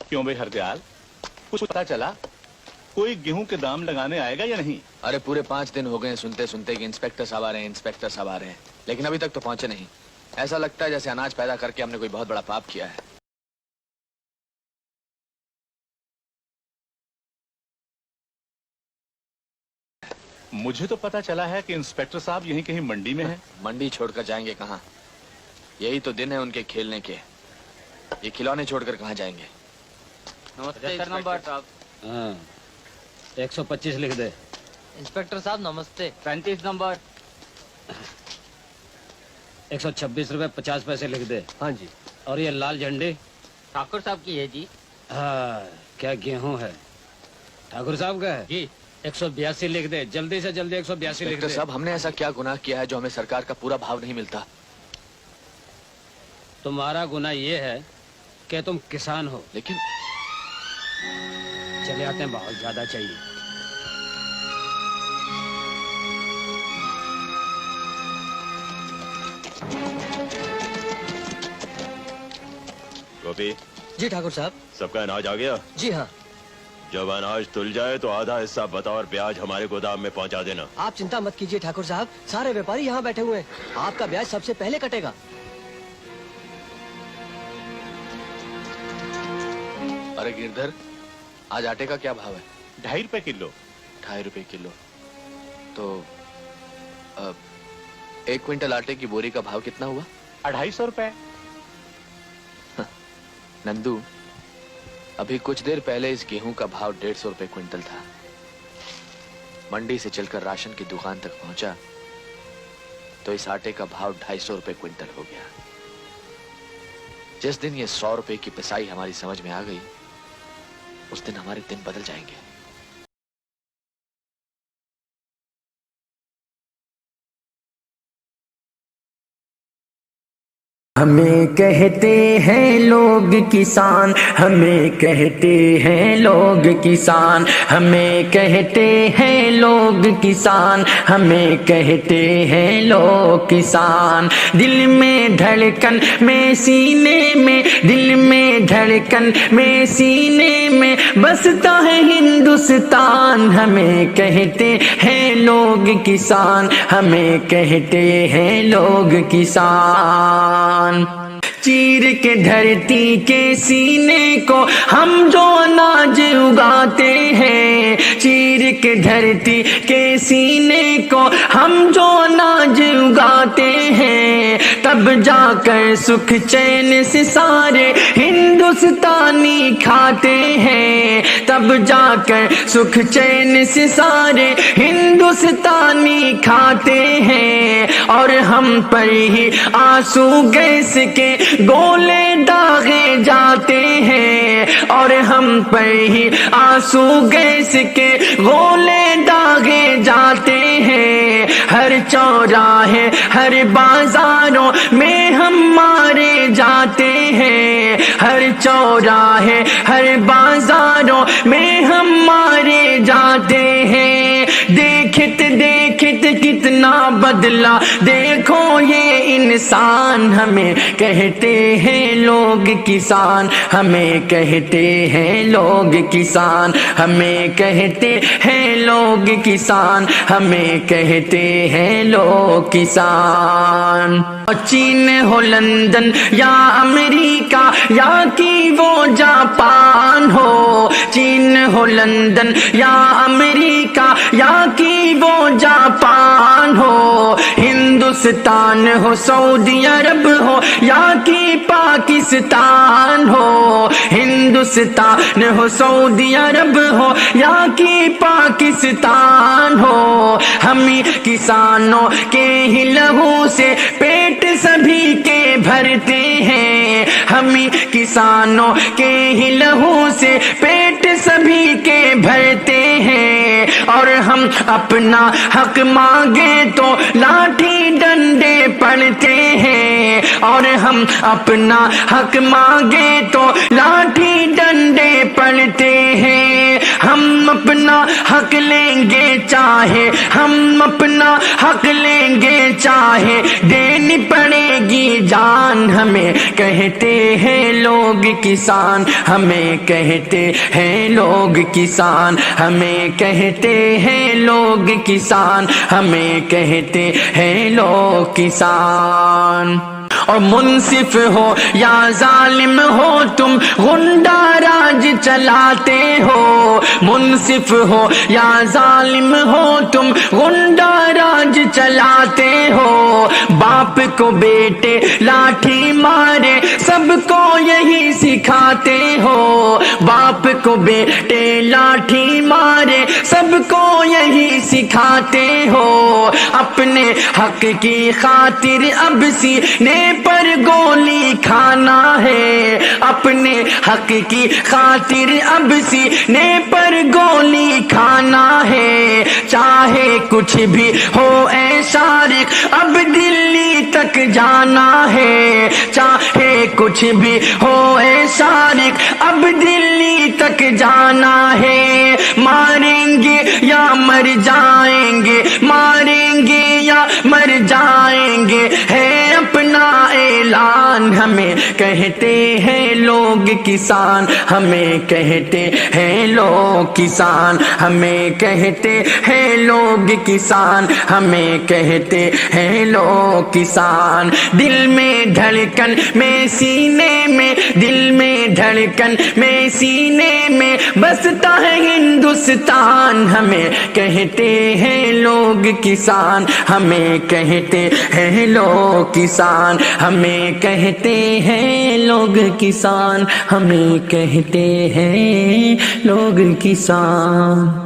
क्यों भाई हरदयाल, कुछ पता चला? कोई गेहूं के दाम लगाने आएगा या नहीं? अरे पूरे 5 दिन हो गए सुनते सुनते कि इंस्पेक्टर साहब आ रहे हैं, इंस्पेक्टर साहब आ रहे हैं, लेकिन अभी तक तो पहुंचे नहीं। ऐसा लगता है जैसे अनाज पैदा करके हमने कोई बहुत बड़ा पाप किया है। मुझे तो पता चला है कि इंस्पेक्टर साहब यहीं कहीं मंडी में हैं। मंडी छोड़कर जाएंगे कहाँ? यही तो दिन है उनके खेलने के। ये खिलौने छोड़कर कहाँ जाएंगे? नमस्ते नंबर साहब। हाँ, 125 लिख दे। इंस्पेक्टर साहब नमस्ते। 35 नंबर। 126 रुपए 50 पैसे लिख दे। हाँ जी। और ये लाल झंडी ठाकुर साहब की है जी। हाँ, क्या गेहूं है? ठाकुर साहब का है जी। 182 लिख दे, जल्दी से जल्दी 182 लिख दे। साहब, हमने ऐसा क्या गुनाह किया है जो हमें सरकार का पूरा भाव नहीं मिलता? तुम्हारा गुनाह ये है कि तुम किसान हो। लेकिन चले आते हैं, बहुत ज्यादा चाहिए। गोपी जी ठाकुर साहब। सबका अनाज आ गया? जी हाँ। जब अनाज तुल जाए तो आधा हिस्सा बतौर ब्याज हमारे गोदाम में पहुंचा देना। आप चिंता मत कीजिए ठाकुर साहब, सारे व्यापारी यहाँ बैठे हुए हैं। आपका ब्याज सबसे पहले कटेगा। अरे गिरधर, आज आटे का क्या भाव है? 2.5 रुपए किलो। 2.5 रुपए किलो। तो 1 क्विंटल आटे की बोरी का भाव कितना हुआ? 250 रुपए। नंदू, अभी कुछ देर पहले इस गेहूं का भाव 150 रुपए क्विंटल था। मंडी से चलकर राशन की दुकान तक पहुंचा तो इस आटे का भाव 250 रुपए क्विंटल हो गया। जिस दिन ये 100 रुपए की पिसाई हमारी समझ में आ गई, उस दिन हमारे दिन बदल जाएंगे। हमें कहते हैं लोग किसान, हमें कहते हैं लोग किसान, हमें कहते हैं लोग किसान, हमें कहते हैं लोग किसान। दिल में धड़कन में सीने में, दिल में धड़कन में सीने में बसता है हिंदुस्तान। हमें कहते हैं लोग किसान, हमें कहते हैं लोग किसान। चीर के धरती के सीने को हम जो अनाज उगाते हैं, चीर के धरती के सीने को हम जो अनाज उगाते हैं, तब जाकर सुख चैन से सारे हिंदुस्तानी खाते हैं। तब जाकर सुख चैन से सारे हिंदुस्तानी खाते हैं। और हम पर ही आंसू गैस के गोले दागे जाते हैं, और हम पर ही आंसू गैस के गोले दागे जाते हैं। हर चौराहे हर बाजारों में हम मारे जाते हैं, हर चौराहे हर बाजारों में हम मारे जाते हैं। देखित देखित कितना बदला देखो ये इंसान। हमें कहते हैं लोग किसान, हमें कहते हैं लोग किसान, हमें कहते हैं लोग किसान, हमें कहते हैं लोग किसान। चीन हो लंदन या अमेरिका या कि वो जापान हो, चीन हो लंदन या अमेरिका या कि वो जापान हो, हिंदुस्तान हो सऊदी अरब हो या कि पाकिस्तान हो, हिंदुस्तान हो सऊदी अरब हो या कि पाकिस्तान हो। हम किसानों के ही लहू से पेट सभी के भरते हैं, हम किसानों के ही लहू से पेट सभी के भरते हैं। और हम अपना हक मांगे तो लाठी डंडे पड़ते हैं, और हम अपना हक मांगे तो लाठी डंडे पड़ते हैं। हम अपना हक लेंगे चाहे, हम अपना हक लेंगे चाहे देनी पड़ेगी اپنی جان ہمیں کہتے ہیں لوگ کسان ہمیں کہتے ہیں لوگ کسان ہمیں کہتے ہیں لوگ کسان ہمیں کہتے ہیں لوگ کسان اور منصف ہو یا ظالم ہو تم غنڈہ راج چلاتے ہو منصف ہو یا ظالم ہو تم غنڈہ راج چلاتے ہو باپ کو بیٹے لاٹھی مارے سب کو یہی سکھاتے ہو باپ کو بیٹے لاٹھی مارے سب کو یہی سکھاتے ہو اپنے حق کی خاطر اب سینے پر گولی کھانا ہے اپنے حق کی خاطر اب سینے پر گولی کھانا ہے چاہے کچھ بھی ہو اے شارق اب دلی تک جانا ہے چاہے کچھ بھی ہو اے شارق اب دلی تک جانا ہے ماریں گے یا مر جائیں گے ماریں گے یا مر جائیں گے ہے اپنا اعلان ہمیں کہتے ہیں لوگ کسان ہمیں کہتے ہیں لوگ کسان ہمیں کہتے ہیں لوگ کسان ہمیں کہتے ہیں لوگ کسان دل میں دھڑکن میں سینے میں دل میں دھڑکن میں سینے میں بستا ہے ہندوستان ہمیں کہتے ہیں لوگ کسان ہمیں کہتے ہیں لوگ کسان ہمیں کہتے ہیں لوگ کسان ہمیں کہتے ہیں لوگ کسان